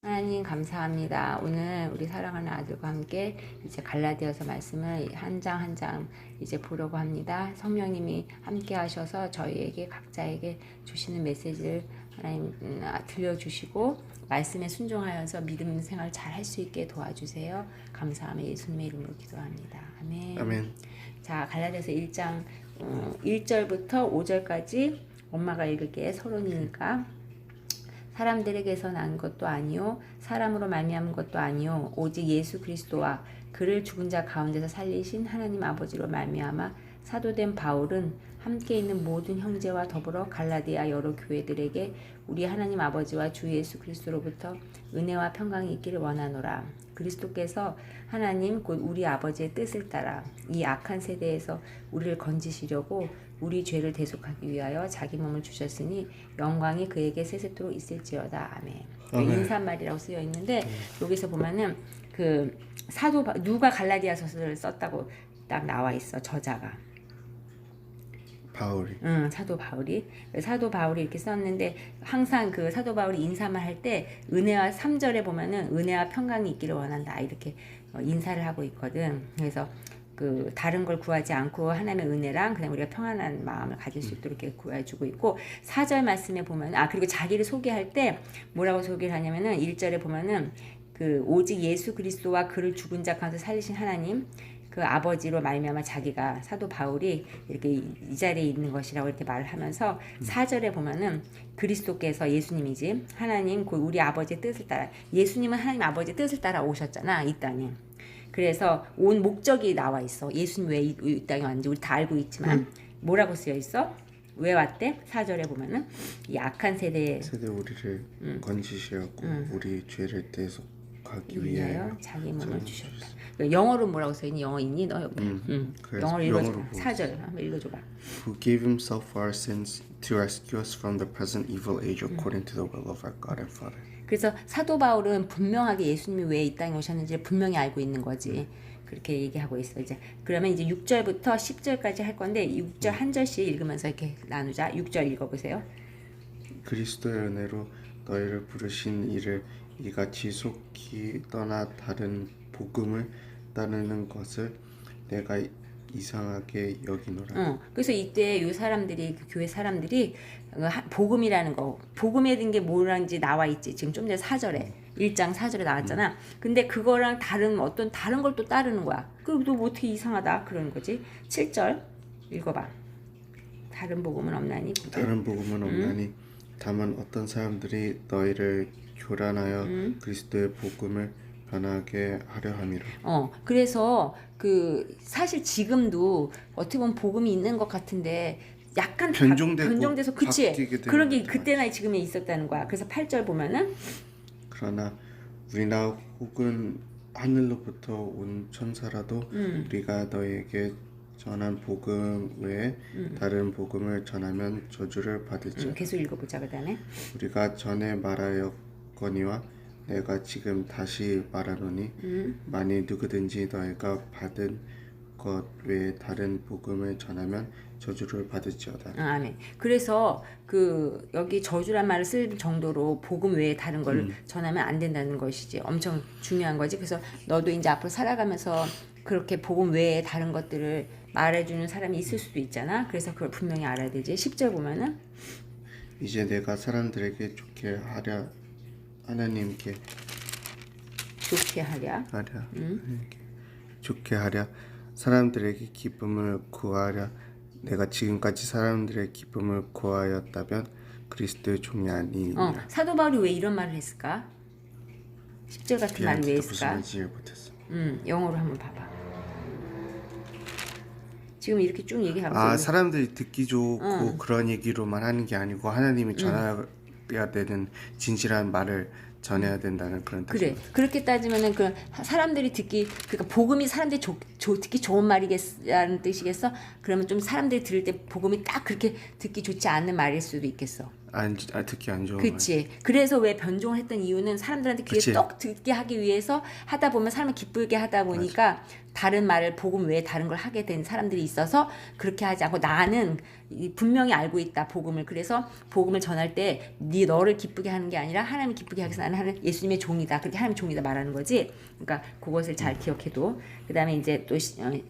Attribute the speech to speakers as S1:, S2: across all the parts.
S1: 하나님 감사합니다. 오늘 우리 사랑하는 아들과 함께 이제 갈라디아서 말씀을 한 장 한 장 이제 보려고 합니다. 성령님이 함께 하셔서 저희에게 각자에게 주시는 메시지를 하나님 들려주시고 말씀에 순종하여서 믿음 생활 잘 할 수 있게 도와주세요. 감사하며 예수님의 이름으로 기도합니다. 아멘.
S2: 아멘.
S1: 자, 갈라디아서 1장 1절부터 5절까지 엄마가 읽을게. 서론이니까. 사람들에게서 난 것도 아니요 사람으로 말미암은 것도 아니요 오직 예수 그리스도와 그를 죽은 자 가운데서 살리신 하나님 아버지로 말미암아 사도된 바울은 함께 있는 모든 형제와 더불어 갈라디아 여러 교회들에게 우리 하나님 아버지와 주 예수 그리스도로부터 은혜와 평강이 있기를 원하노라. 그리스도께서 하나님 곧 우리 아버지의 뜻을 따라 이 악한 세대에서 우리를 건지시려고 우리 죄를 대속하기 위하여 자기 몸을 주셨으니 영광이 그에게 세세토록 있을지어다. 아멘. 인사말이라고 쓰여 있는데 여기서 보면은 그 누가 갈라디아서를 썼다고 딱 나와 있어. 저자가.
S2: 바울이.
S1: 사도 바울이 이렇게 썼는데 항상 그 사도 바울이 인사말 할 때 은혜와 3절에 보면은 은혜와 평강이 있기를 원한다 이렇게 인사를 하고 있거든. 그래서 그 다른 걸 구하지 않고 하나님의 은혜랑 그냥 우리가 평안한 마음을 가질 수 있도록 이렇게 구해주고 있고 4절 말씀에 보면 그리고 자기를 소개할 때 뭐라고 소개를 하냐면은 1절에 보면은 그 오직 예수 그리스도와 그를 죽은 자 가운데 살리신 하나님 그 아버지로 말미암아 자기가 사도 바울이 이렇게 이 자리에 있는 것이라고 이렇게 말을 하면서 4절에 보면은 그리스도께서 예수님이지 하나님 곧 우리 아버지의 뜻을 따라 예수님은 하나님 아버지의 뜻을 따라 오셨잖아 이 땅에. 그래서 온 목적이 나와 있어. 예수님 왜 이 땅에 왔는지 우리 다 알고 있지만 뭐라고 쓰여 있어? 왜 왔대? 4절에 보면은 이 악한 세대
S2: 우리를 건지시었고 우리 죄를 대속하기 위하여
S1: 자기 몸을 주셨다. 영어로 뭐라고 써있니? 영어 있니? 너 여기. 영어로 읽어줘. 4절 한번 읽어줘봐.
S2: Who gave himself for our sins to rescue us from the present evil age according to the will of our God and Father.
S1: 그래서 사도 바울은 분명하게 예수님이 왜 이 땅에 오셨는지를 분명히 알고 있는 거지. 그렇게 얘기하고 있어. 이제 그러면 이제 6절부터 10절까지 할 건데 6절 한 절씩 읽으면서 이렇게 나누자. 6절 읽어보세요.
S2: 그리스도의 은혜로 너희를 부르신 이를 이같이 속히 떠나 다른 복음을 따르는 것을 내가 이상하게 여기노라.
S1: 그래서 이때 이 사람들이 그 교회 사람들이 복음이라는 거 복음에 든 게 뭐라는지 나와 있지. 지금 좀 전에 4절에 1장 4절에 나왔잖아. 근데 그거랑 어떤 다른 걸 또 따르는 거야. 그럼 또 어떻게 이상하다 그러는 거지. 7절 읽어봐. 다른 복음은 없나니?
S2: 다른 복음은 없나니 다만 어떤 사람들이 너희를 교란하여 그리스도의 복음을 변하게 하려 함이라.
S1: 그래서 그 사실 지금도 어떻게 보면 복음이 있는 것 같은데 약간 변종돼서 그치? 그런 게 그때나 지금에 있었다는 거야. 그래서 8절 보면은
S2: 그러나 우리나 혹은 하늘로부터 온 천사라도 우리가 너희에게 전한 복음 외에 다른 복음을 전하면 저주를 받을지어다.
S1: 계속 읽어보자 그다음에.
S2: 우리가 전에 말하였거니와 내가 지금 다시 말하노니 만일 누구든지 너희가 받은 것 외에 다른 복음을 전하면 저주를 받을지어다.
S1: 아멘. 그래서 그 여기 저주란 말을 쓸 정도로 복음 외에 다른 걸 전하면 안 된다는 것이지. 엄청 중요한 거지. 그래서 너도 이제 앞으로 살아가면서 그렇게 복음 외에 다른 것들을 말해주는 사람이 있을 수도 있잖아. 그래서 그걸 분명히 알아야 되지. 10절 보면은
S2: 이제 내가 사람들에게 좋게 하랴 하나님께
S1: 좋게 하랴.
S2: 좋게 하랴 사람들에게 기쁨을 구하랴. 내가 지금까지 사람들의 기쁨을 구하였다면 그리스도의 종이 아니니라.
S1: 사도 바울이 왜 이런 말을 했을까? 10절 같은 말을 왜 했을까?
S2: 무슨 말인지 못했어.
S1: 영어로 한번 봐봐. 지금 이렇게 쭉 얘기하고
S2: 사람들이 듣기 좋고 그런 얘기로만 하는 게 아니고 하나님이 전해야 되는 진실한 말을 전해야 된다는 그런 뜻.
S1: 그래. 그렇게 따지면은 그 사람들이 그러니까 복음이 사람들이 듣기 좋은 말이겠라는 뜻이겠어? 그러면 좀 사람들이 들을 때 복음이 딱 그렇게 듣기 좋지 않는 말일 수도 있겠어.
S2: 듣기 안 좋은
S1: 그치. 그래서 왜 변종을 했던 이유는 사람들한테 귀에
S2: 그치.
S1: 떡 듣게 하기 위해서 하다 보면 사람을 기쁘게 하다 보니까 다른 말을 복음 외에 다른 걸 하게 된 사람들이 있어서 그렇게 하지 않고 나는 분명히 알고 있다 복음을. 그래서 복음을 전할 때 너를 기쁘게 하는 게 아니라 하나님 기쁘게 하기 위해서 나는 예수님의 종이다. 그렇게 하나님 종이다 말하는 거지. 그러니까 그것을 잘 기억해도. 그 다음에 이제 또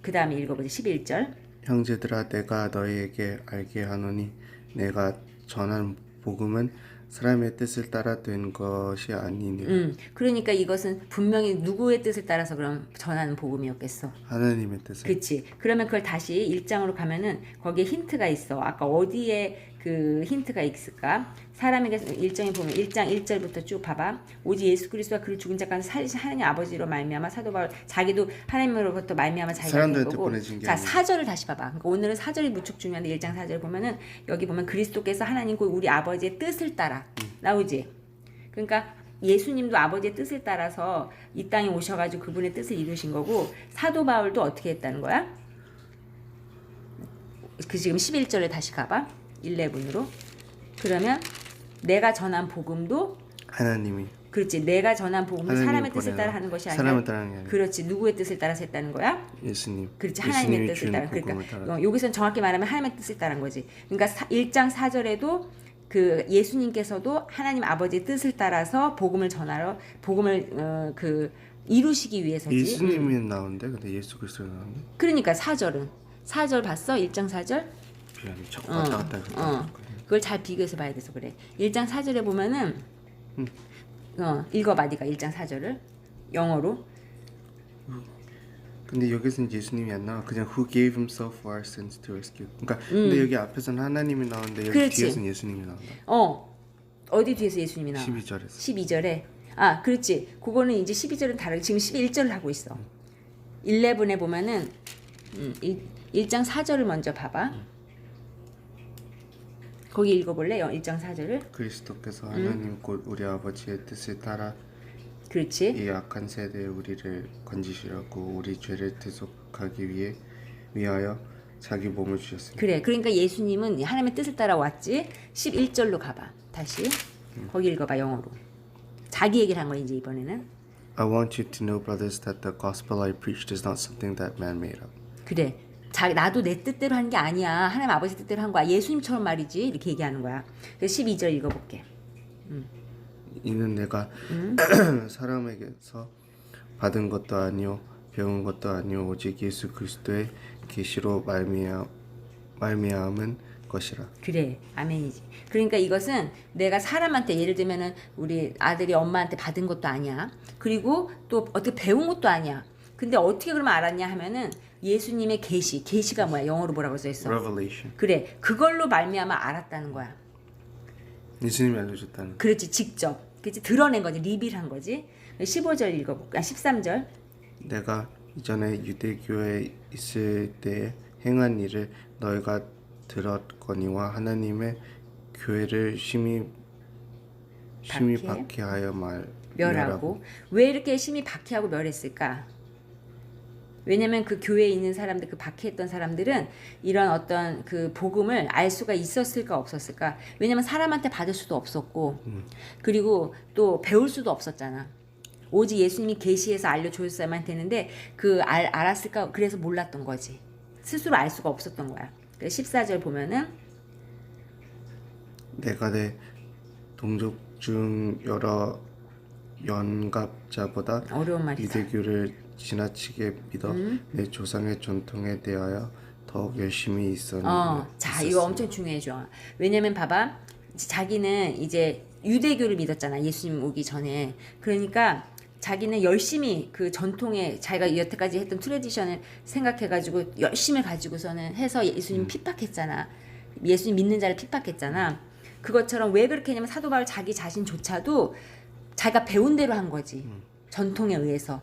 S1: 그 다음에 읽어보자. 11절.
S2: 형제들아 내가 너희에게 알게 하노니 내가 전한 복음은 사람의 뜻을 따라 된 것이 아니니
S1: 그러니까 이것은 분명히 누구의 뜻을 따라서 그럼 전하는 복음이었겠어.
S2: 하나님의 뜻을.
S1: 그치. 그러면 그걸 다시 1장으로 가면은 거기에 힌트가 있어. 아까 어디에 그 힌트가 있을까? 사람에게 1장에 보면 1장 1절부터 쭉 봐봐. 오직 예수 그리스도와 그를 죽은 자까지 살리신 하나님 아버지로 말미암아 사도 바울 자기도 하나님으로부터 말미암아 자기가 된
S2: 사람들한테
S1: 거고.
S2: 보내진 게
S1: 자,
S2: 아니야.
S1: 4절을 다시 봐봐. 그러니까 오늘은 4절이 무척 중요한데 1장 4절 보면은 여기 보면 그리스도께서 하나님 곧 우리 아버지의 뜻을 따라 나오지. 그러니까 예수님도 아버지의 뜻을 따라서 이 땅에 오셔가지고 그분의 뜻을 이루신 거고 사도 바울도 어떻게 했다는 거야? 그 지금 11절에 다시 가봐. 11으로. 그러면 내가 전한 복음도
S2: 하나님이
S1: 그렇지. 내가 전한 복음도
S2: 하나님이
S1: 사람의 뜻을
S2: 보내요.
S1: 따라 하는 것이 아니라
S2: 사람을 따르는 게 아니라
S1: 그렇지. 누구의 뜻을 따라서 했다는 거야?
S2: 예수님.
S1: 그렇지. 하나님의 뜻을
S2: 주는
S1: 따라.
S2: 복음을
S1: 그러니까
S2: 따라.
S1: 여기서는 정확히 말하면 하나님의 뜻을 따른 거지. 그러니까 1장 4절에도 그 예수님께서도 하나님 아버지의 뜻을 따라서 복음을 전하러 복음을 그 이루시기 위해서지.
S2: 예수님이 나오는데 근데 예수 그리스도가 나오는데
S1: 그러니까 4절 봤어? 1장 4절?
S2: 미안해 자꾸 왔다 갔다 해서
S1: 그걸 잘 비교해서 봐야 돼서 그래. 1장 4절에 보면은 읽어봐 네가 1장 4절을 영어로.
S2: 근데 여기서는 예수님이 안 나와. 그냥 who gave himself for our sins to rescue. 그러니까 근데 여기 앞에서는 하나님이 나오는데 여기
S1: 그렇지.
S2: 뒤에서는 예수님이 나온다.
S1: 어디 뒤에서 예수님이 나와?
S2: 12절에서.
S1: 12절에. 아, 그렇지. 그거는 이제 12절은 다르고 지금 11절을 하고 있어. 11에 보면은 1장 4절을 먼저 봐봐. 거기 읽어볼래? 1장 4절을.
S2: 그리스도께서 하나님 곧 우리 아버지의 뜻을 따라
S1: 그렇지.
S2: 이 악한 세대에 우리를 건지시려고 우리 죄를 대속하기 위하여 자기 몸을 주셨습니다.
S1: 그래. 그러니까 예수님은 하나님의 뜻을 따라 왔지. 11절로 가봐. 다시. 거기 읽어봐 영어로. 자기 얘기를 한 거야 이제 이번에는.
S2: I want you to know, brothers, that the gospel I preached is not something that man made up.
S1: 그래. 나도 내 뜻대로 하는 게 아니야. 하나님 아버지 뜻대로 한 거야. 예수님처럼 말이지. 이렇게 얘기하는 거야. 그래서 12절 읽어볼게.
S2: 이는 내가 사람에게서 받은 것도 아니요 배운 것도 아니요 오직 예수 그리스도의 계시로 말미암은 것이라.
S1: 그래. 아멘이지. 그러니까 이것은 내가 사람한테 예를 들면은 우리 아들이 엄마한테 받은 것도 아니야. 그리고 또 어떻게 배운 것도 아니야. 근데 어떻게 그러면 알았냐 하면은 예수님의 계시가 뭐야? 영어로 뭐라고 써 있어?
S2: Revelation.
S1: 그래. 그걸로 말미암아 알았다는 거야.
S2: 예수님이 알려줬다는.
S1: 그렇지. 직접. 그렇지. 드러낸 거지. 리빌한 거지. 15절 읽어볼까? 13절.
S2: 내가 이전에 유대교에 있을 때 행한 일을 너희가 들었거니와 하나님의 교회를 심히 박해하여
S1: 멸하고. 왜 이렇게 심히 박해하고 멸했을까? 왜냐면 그 교회에 있는 사람들, 그 박해했던 사람들은 이런 어떤 그 복음을 알 수가 있었을까 없었을까? 왜냐면 사람한테 받을 수도 없었고, 그리고 또 배울 수도 없었잖아. 오직 예수님이 계시해서 알려줬어야만 되는데 알았을까? 그래서 몰랐던 거지. 스스로 알 수가 없었던 거야. 그래서 14절 보면은
S2: 내가 내 동족 중 여러 연갑자보다
S1: 어려운 말이다.
S2: 유대교를 지나치게 믿어 내 조상의 전통에 대하여 더욱 열심히
S1: 자, 이거 엄청 중요해져. 왜냐면 봐봐. 자기는 이제 유대교를 믿었잖아. 예수님 오기 전에. 그러니까 자기는 열심히 그 전통에 자기가 여태까지 했던 트레디션을 생각해가지고 열심히 가지고서는 해서 예수님 핍박했잖아. 예수님 믿는 자를 핍박했잖아. 그것처럼 왜 그렇게 했냐면 사도 바울 자기 자신조차도 자기가 배운 대로 한 거지. 전통에 의해서.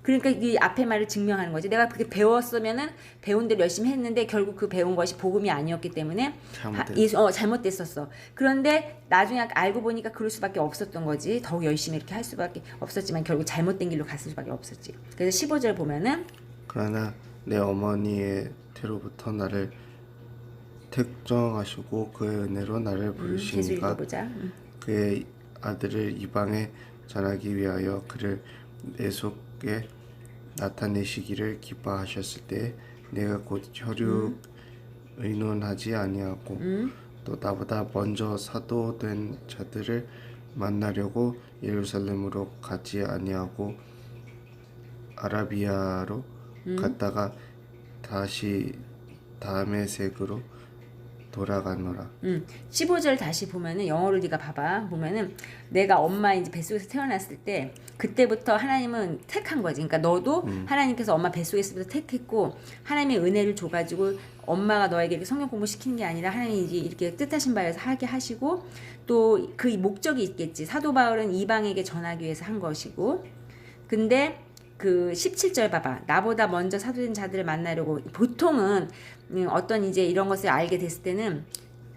S1: 그러니까 이 앞에 말을 증명하는 거지. 내가 그렇게 배웠으면은 배운 대로 열심히 했는데 결국 그 배운 것이 복음이 아니었기 때문에 잘못됐었어. 그런데 나중에 알고 보니까 그럴 수밖에 없었던 거지. 더욱 열심히 이렇게 할 수밖에 없었지만 결국 잘못된 길로 갔을 수밖에 없었지. 그래서 15절 보면은
S2: 그러나 내 어머니의 태로부터 나를 택정하시고 그의 은혜로 나를
S1: 계속
S2: 부르시니까
S1: 읽어보자.
S2: 그의 아들을 이방에 전하기 위하여 그를 내 속에 나타내시기를 기뻐하셨을 때 내가 곧 혈육 의논하지 아니하고 또 나보다 먼저 사도된 자들을 만나려고 예루살렘으로 가지 아니하고 아라비아로 갔다가 다시 다메섹으로 돌아가노라.
S1: 15절 다시 보면은 영어로 네가 봐봐. 보면은 내가 엄마 이제 뱃속에서 태어났을 때 그때부터 하나님은 택한 거지. 그러니까 너도 하나님께서 엄마 뱃속에서부터 택했고 하나님의 은혜를 줘가지고 엄마가 너에게 이렇게 성경 공부 시키는 게 아니라 하나님이 이제 이렇게 뜻하신 바에서 하게 하시고 또 그 목적이 있겠지. 사도 바울은 이방에게 전하기 위해서 한 것이고 근데 그 17절 봐봐. 나보다 먼저 사도된 자들을 만나려고 보통은 어떤 이제 이런 것을 알게 됐을 때는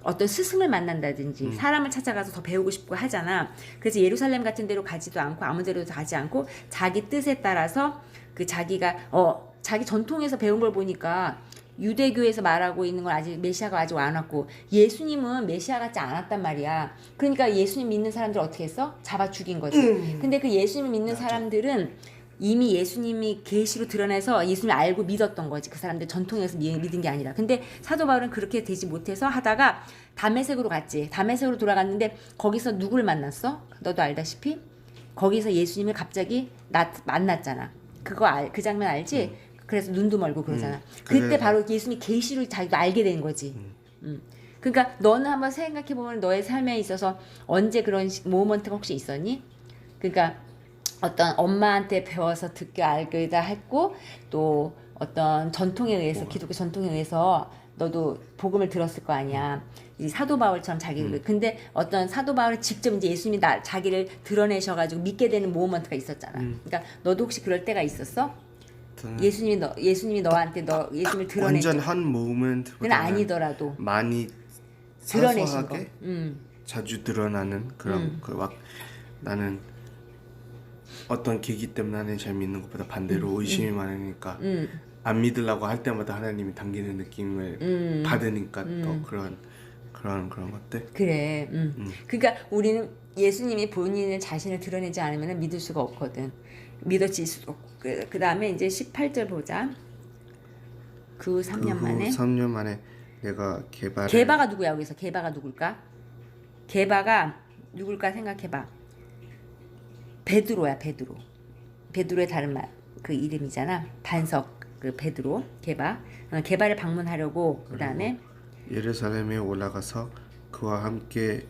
S1: 어떤 스승을 만난다든지 사람을 찾아가서 더 배우고 싶고 하잖아. 그래서 예루살렘 같은 데로 가지도 않고 아무 데로도 가지 않고 자기 뜻에 따라서 그 자기가 자기 전통에서 배운 걸 보니까 유대교에서 말하고 있는 건 아직 메시아가 아직 안 왔고 예수님은 메시아 같지 않았단 말이야. 그러니까 예수님 믿는 사람들 어떻게 했어? 잡아 죽인 거지. 근데 그 예수님 믿는 사람들은 이미 예수님이 계시로 드러내서 예수님을 알고 믿었던 거지. 그 사람들 전통에서 믿은 게 아니라. 근데 사도 바울은 그렇게 되지 못해서 하다가 다메섹으로 갔지. 다메섹으로 돌아갔는데 거기서 누구를 만났어? 너도 알다시피 거기서 예수님을 갑자기 만났잖아. 그 장면 알지? 그래서 눈도 멀고 그러잖아. 그때 바로 예수님이 계시를 자기도 알게 된 거지. 그러니까 너는 한번 생각해 보면 너의 삶에 있어서 언제 그런 모먼트가 혹시 있었니? 그러니까 어떤 엄마한테 배워서 듣게 알게다 했고 또 어떤 전통에 의해서 기독교 전통에 의해서 너도 복음을 들었을 거 아니야. 이 사도 바울처럼 자기를 근데 어떤 사도 바울이 직접 이제 예수님이 자기를 드러내셔가지고 믿게 되는 모먼트가 있었잖아. 그러니까 너도 혹시 그럴 때가 있었어? 예수님이 너한테 예수님을 드러내신
S2: 완전 한 모멘트보다는
S1: 아니더라도
S2: 많이
S1: 드러내신 거.
S2: 사소하게 자주 드러나는 그런 그 막 나는 어떤 계기 때문에 하나님 잘 믿는 것보다 반대로 의심이 많으니까 안 믿으려고 할 때마다 하나님이 당기는 느낌을 받으니까 더 그런 것들.
S1: 그래. 그러니까 우리는 예수님이 본인의 자신을 드러내지 않으면 믿을 수가 없거든. 믿어질 수도 없고. 그 다음에 이제 18절 보자. 그 3년 만에.
S2: 3년 만에 내가
S1: 게바가 누구야 여기서? 게바가 누굴까? 게바가 누굴까 생각해봐. 베드로야 베드로. 베드로의 다른 말 그 이름이잖아. 반석 그 베드로 게바. 게바를 방문하려고 그 다음에
S2: 예루살렘에 올라가서 그와 함께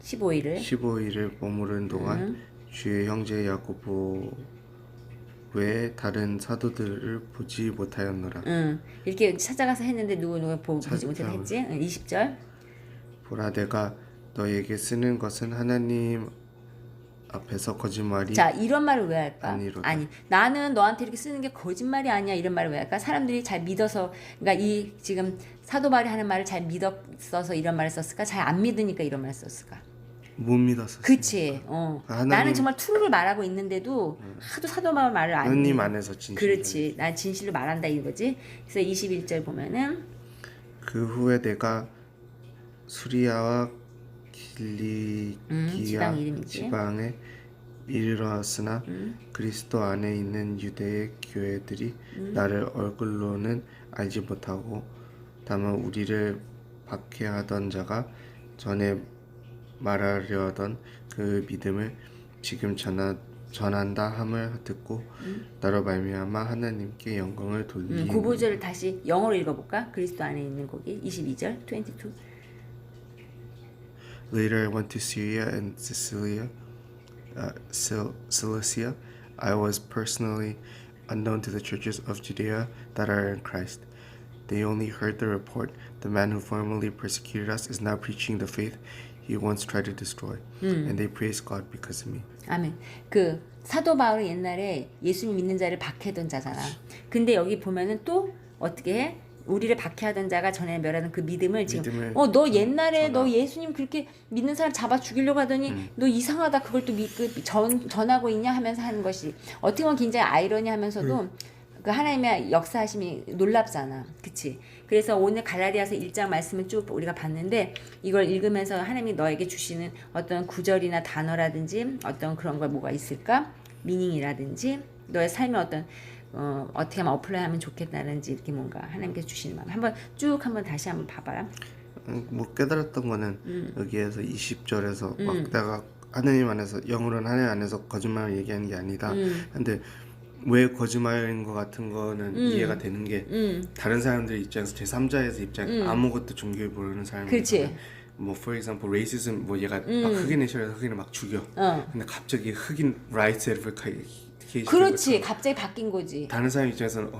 S1: 15일을
S2: 머무른 동안 주의 형제 야고보 외에 다른 사도들을 보지 못하였노라.
S1: 이렇게 찾아가서 했는데 누구 보지 못해서 했지? 20절.
S2: 보라 내가 너에게 쓰는 것은 하나님 앞에서 거짓말이
S1: 자 이런 말을 왜 할까?
S2: 아니로다.
S1: 아니 나는 너한테 이렇게 쓰는 게 거짓말이 아니야 이런 말을 왜 할까? 사람들이 잘 믿어서 그러니까 이 지금 사도 바울이 하는 말을 잘 믿었어서 이런 말을 썼을까? 잘 안 믿으니까 이런 말을 썼을까?
S2: 못 믿었어.
S1: 그치. 나는 정말 truth를 말하고 있는데도 하도 사도 바울 말을 안
S2: 하나님 안에서 진실.
S1: 그렇지. 난 진실로 말한다 이거지. 그래서 21절 보면은
S2: 그 후에 내가 수리아와 길리기아 지방에 이르렀으나 그리스도 안에 있는 유대의 교회들이 나를 얼굴로는 알지 못하고 다만 우리를 박해하던 자가 전에 말하려던 그 믿음을 지금 전한다 함을 듣고 나로 말미암아 하나님께 영광을 돌리니.
S1: 9절을 다시 영어로 읽어볼까? 그리스도 안에 있는 거기 22절 22.
S2: Later I went to Syria and Cilicia. I was personally unknown to the churches of Judea that are in Christ. They only heard the report. The man who formerly persecuted us is now preaching the faith he once tried to destroy. And they praise God because of me.
S1: 아멘. 그 사도 바울은 옛날에 예수님 믿는 자를 박해하던 자잖아. 근데 여기 보면은 또 어떻게 해? 우리를 박해하던 자가 전에 멸하는 그 믿음을 지금 너 옛날에 너 예수님 그렇게 믿는 사람 잡아 죽이려고 하더니 너 이상하다 그걸 또 전하고 있냐 하면서 하는 것이 어떻게 보면 굉장히 아이러니하면서도 그 하나님의 역사하심이 놀랍잖아. 그치? 그래서 오늘 갈라디아서 1장 말씀을 쭉 우리가 봤는데 이걸 읽으면서 하나님이 너에게 주시는 어떤 구절이나 단어라든지 어떤 그런 걸 뭐가 있을까? 미닝이라든지 너의 삶에 어떤 어떻게 하면 어플라이 하면 좋겠다든지 이렇게 뭔가 하나님께서 주시는 마음 한번 쭉 한번 다시 한번 봐봐라.
S2: 뭐 깨달았던 거는 여기에서 20절에서 막 내가 하나님 안에서 영으로는 하나님 안에서 거짓말을 얘기하는 게 아니다. 근데 왜 거짓말인 것 같은 거는 이해가 되는 게 다른 사람들 입장에서 제3자에서 입장 아무것도 종교에 모르는 사람이 뭐 for example racism 뭐 얘가 막 흑인을 싫어해서 흑인을 막 죽여. 근데 갑자기 흑인 rights advocacy
S1: 그렇지. 갑자기 바뀐 거지.
S2: 다른 사람 입장에서는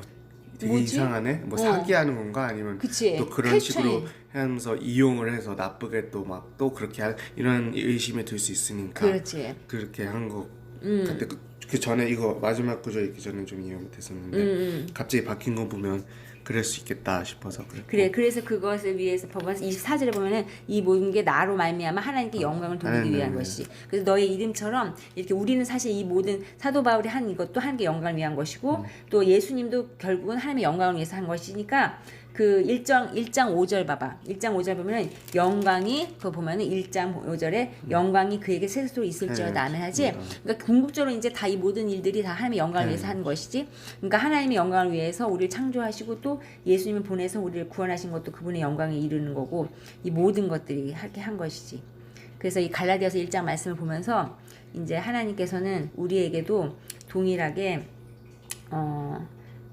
S2: 되게
S1: 뭐지?
S2: 이상하네? 뭐 사기하는 건가? 아니면
S1: 그치.
S2: 또 그런 식으로 하면서 이용을 해서 나쁘게 또 막 또 그렇게 이런 의심이 들 수 있으니까
S1: 그렇지.
S2: 그렇게 한 거 그때 그 전에 이거 마지막 구절 읽기 전에 좀 이해 못했었는데 갑자기 바뀐 거 보면 그럴 수 있겠다 싶어서
S1: 그래. 그래서 그것을 위해서 법원에서 24절에 보면은 이 모든 게 나로 말미암아 하나님께 영광을 돌리기 위한 것이. 그래서 너의 이름처럼 이렇게 우리는 사실 이 모든 사도 바울이 한 이것도 하나님께 영광을 위한 것이고 또 예수님도 결국은 하나님의 영광을 위해서 한 것이니까 그 1장 5절 봐봐. 1장 5절 보면은 영광이 그거 보면은 1장 5절에 영광이 그에게 스스로 있을지어다 아멘 하지. 그러니까 궁극적으로 이제 다 이 모든 일들이 다 하나님의 영광을 위해서 하는 것이지. 그러니까 하나님의 영광을 위해서 우리를 창조하시고 또 예수님을 보내서 우리를 구원하신 것도 그분의 영광에 이르는 거고 이 모든 것들이 하게 한 것이지. 그래서 이 갈라디아서 1장 말씀을 보면서 이제 하나님께서는 우리에게도 동일하게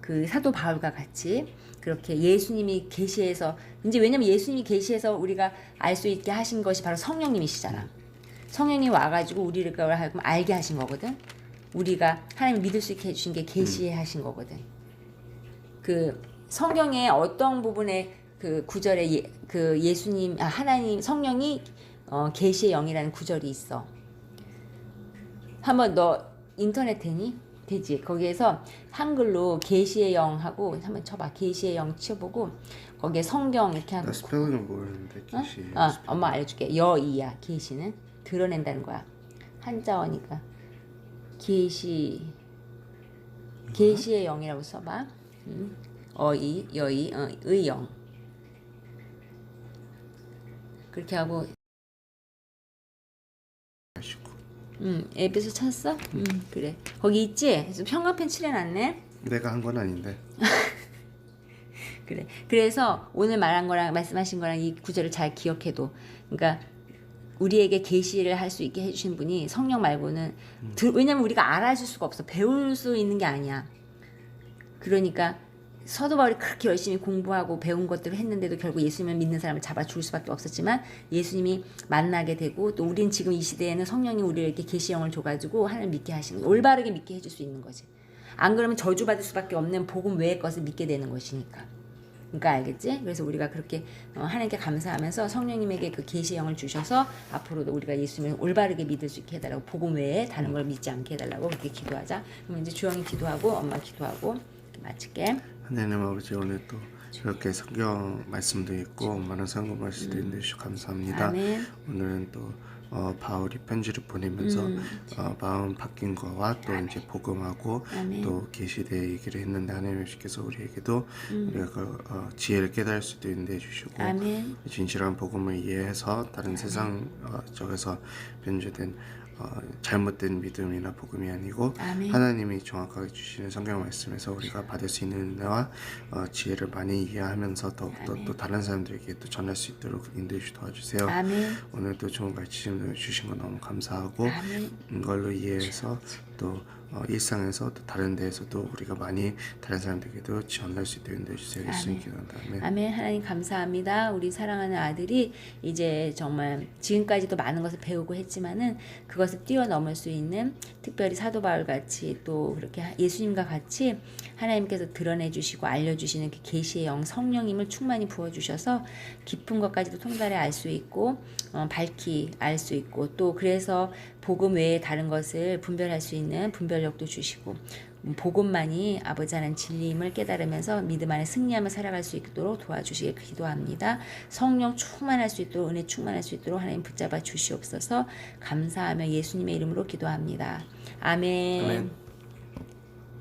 S1: 그 사도 바울과 같이 그렇게 예수님이 계시해서 이제 왜냐면 예수님이 계시해서 우리가 알 수 있게 하신 것이 바로 성령님이시잖아. 성령이 와가지고 우리를 하여금 알게 하신 거거든. 우리가 하나님을 믿을 수 있게 해주신 게 계시해 하신 거거든. 그 성경의 어떤 부분에 그 구절에 그 예수님 하나님 성령이 계시의 영이라는 구절이 있어. 한번 너 인터넷 되니? 되지. 거기에서 한글로 계시의 영하고 한번 쳐봐. 계시의 영 쳐보고 거기에 성경 이렇게 하고.
S2: 나 스펠링은 모르는데 계시.
S1: 엄마 알려줄게. 여이야. 계시는 드러낸다는 거야. 한자어니까 계시의 영이라고 써봐. 어이, 여이, 의영. 그렇게 하고. 앱에서 찾았어? 그래. 거기 있지? 그래서 형광펜 칠해놨네.
S2: 내가 한 건 아닌데.
S1: 그래. 그래서 오늘 말한 거랑 말씀하신 거랑 이 구절을 잘 기억해도. 그러니까 우리에게 계시를 할 수 있게 해주신 분이 성령 말고는 왜냐면 우리가 알아줄 수가 없어. 배울 수 있는 게 아니야. 그러니까 사도 바울이 그렇게 열심히 공부하고 배운 것들을 했는데도 결국 예수님을 믿는 사람을 잡아 죽을 수밖에 없었지만 예수님이 만나게 되고 또 우린 지금 이 시대에는 성령이 우리를 이렇게 계시영을 줘가지고 하나님 믿게 하시는 거야. 올바르게 믿게 해줄 수 있는 거지. 안 그러면 저주받을 수밖에 없는 복음 외의 것을 믿게 되는 것이니까. 그러니까 알겠지? 그래서 우리가 그렇게 하나님께 감사하면서 성령님에게 그 계시영을 주셔서 앞으로도 우리가 예수님을 올바르게 믿을 수 있게 해달라고 복음 외에 다른 걸 믿지 않게 해달라고 그렇게 기도하자. 그럼 이제 주영이 기도하고 엄마 기도하고 마칠게.
S2: 하나님 아버지 오늘 또 이렇게 성경 말씀도 있고 많은 성경 말씀도 있는데 주셔서 감사합니다.
S1: 아멘.
S2: 오늘은 또 바울이 편지를 보내면서 마음 바뀐 거와 또 이제 복음하고
S1: 아멘.
S2: 또 계시대 얘기를 했는데 하나님께서 우리에게도 우리가 그 지혜를 깨달을 수도 있는데 해주시고
S1: 아멘.
S2: 진실한 복음을 이해해서 다른 세상 쪽에서 변조된 잘못된 믿음이나 복음이 아니고
S1: 아멘.
S2: 하나님이 정확하게 주시는 성경 말씀에서 우리가 받을 수 있는 은혜와 지혜를 많이 이해하면서 더욱더 또 다른 사람들에게 또 전할 수 있도록 인도해 주시 도와주세요.
S1: 아멘.
S2: 오늘 또 좋은 가르침 주신 거 너무 감사하고
S1: 아멘.
S2: 이걸로 이해해서 또 일상에서 또 다른 데에서도 우리가 많이 다른 사람들에게도 전할 수 있도록 인도해 주세요. 예수님 기도한다. 아멘.
S1: 아멘. 하나님 감사합니다. 우리 사랑하는 아들이 이제 정말 지금까지도 많은 것을 배우고 했지만은 그것을 뛰어넘을 수 있는 특별히 사도 바울 같이 또 그렇게 예수님과 같이 하나님께서 드러내 주시고 알려 주시는 그 계시의 영 성령님을 충만히 부어 주셔서 깊은 것까지도 통달해 알 수 있고 밝히 알 수 있고 또 그래서 복음 외에 다른 것을 분별할 수 있는 분별력도 주시고 복음만이 아버지 하나님 진리임을 깨달으면서 믿음 안에 승리하며 살아갈 수 있도록 도와주시길 기도합니다. 성령 충만할 수 있도록 은혜 충만할 수 있도록 하나님 붙잡아 주시옵소서. 감사하며 예수님의 이름으로 기도합니다. 아멘.
S2: 아멘.